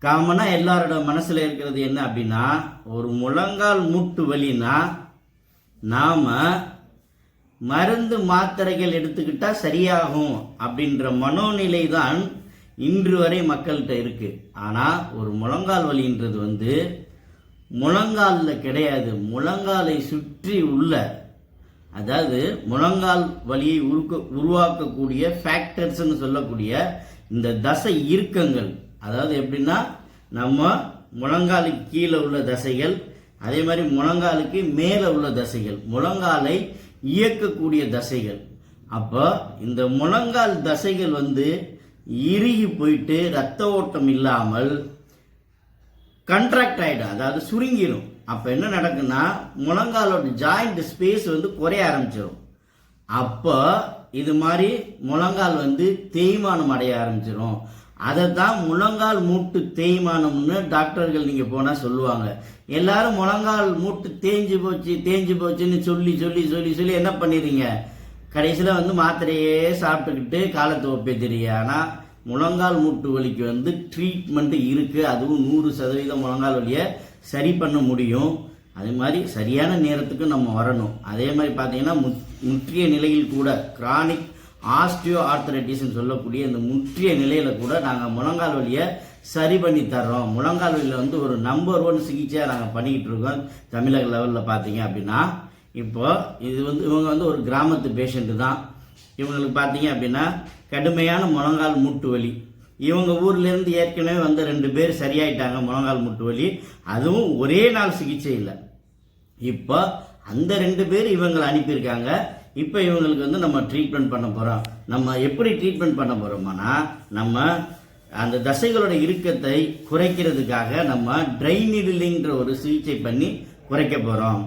காமனாக எல்லாரோட மனசில் இருக்கிறது என்ன அப்படின்னா, ஒரு முழங்கால் மூட்டு வலின்னா நாம் மருந்து மாத்திரைகள் எடுத்துக்கிட்டால் சரியாகும் அப்படின்ற மனோநிலை தான் இன்று வரை மக்கள்கிட்ட இருக்கு. ஆனால் ஒரு முழங்கால் வலின்றது முழங்காலில் கிடையாது, முழங்காலை சுற்றி உள்ள, அதாவது முழங்கால் வலியை உருவாக்கக்கூடிய ஃபேக்டர்ஸ்ன்னு சொல்லக்கூடிய இந்த தசை இறுக்கங்கள், அதாவது எப்படின்னா நம்ம முழங்காலுக்கு கீழே உள்ள தசைகள், அதே மாதிரி முழங்காலுக்கு மேலே உள்ள தசைகள், முழங்காலை இயக்கக்கூடிய தசைகள். அப்போ இந்த முழங்கால் தசைகள் இறுகி போயிட்டு ரத்த ஓட்டம் இல்லாமல் கண்ட்ராக்ட் ஆகிடும், அதாவது சுருங்கிடும். அப்போ என்ன நடக்குன்னா முழங்காலோட ஜாயிண்ட் ஸ்பேஸ் குறைய ஆரம்பிச்சிடும். அப்போ இது மாதிரி முழங்கால் தேய்மானம் அடைய ஆரம்பிச்சிடும். அதை தான் முழங்கால் மூட்டு தேய்மானம்னு டாக்டர்கள் நீங்கள் போனால் சொல்லுவாங்க. எல்லாரும் முழங்கால் மூட்டு தேஞ்சு போச்சுன்னு சொல்லி சொல்லி சொல்லி சொல்லி என்ன பண்ணிடுறீங்க, கடைசியில் மாத்திரையே சாப்பிட்டுக்கிட்டு காலத்தை ஒப்பேத்துறீங்க. ஆனால் முழங்கால் மூட்டு வலிக்கு ட்ரீட்மெண்ட் இருக்குது. அதுவும் 100% முழங்கால் வலியை சரி பண்ண முடியும். அதே மாதிரி சரியான நேரத்துக்கு நம்ம வரணும். அதே மாதிரி பார்த்தீங்கன்னா முற்றிய நிலையில் கூட கிரானிக் ஆஸ்டியோ ஆர்த்தரைட்டிஸ்ன்னு சொல்லக்கூடிய இந்த முற்றிய நிலையில் கூட நாங்கள் முழங்கால் வலியை சரி பண்ணி தர்றோம். முழங்கால் வலியில் ஒரு நம்பர் 1 சிகிச்சையாக நாங்கள் பண்ணிக்கிட்டு இருக்கோம் தமிழக லெவலில் பார்த்தீங்க அப்படின்னா. இப்போ இது இவங்க ஒரு கிராமத்து பேஷண்ட்டு தான். இவங்களுக்கு பார்த்தீங்க அப்படின்னா கடுமையான முழங்கால் மூட்டு வலி. இவங்க ஊர்லேருந்து ஏற்கனவே 2 பேர் சரியாயிட்டாங்க முழங்கால் மூட்டு வலி, அதுவும் ஒரே நாள் சிகிச்சை இல்லை. இப்போ அந்த 2 பேர் இவங்களை அனுப்பியிருக்காங்க. இப்போ இவங்களுக்கு நம்ம ட்ரீட்மெண்ட் பண்ண போகிறோம். நம்ம எப்படி ட்ரீட்மெண்ட் பண்ண போகிறோம்னா, நம்ம அந்த தசைகளோட இறுக்கத்தை குறைக்கிறதுக்காக நம்ம ட்ரை நீடிலிங்கிற ஒரு சிகிச்சை பண்ணி குறைக்க போகிறோம்.